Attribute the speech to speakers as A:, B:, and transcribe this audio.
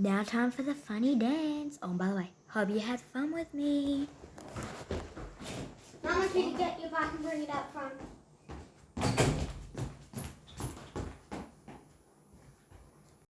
A: Now time for the funny dance. Oh, by the way, hope you had fun with me.
B: I want you to get your back and bring it up front.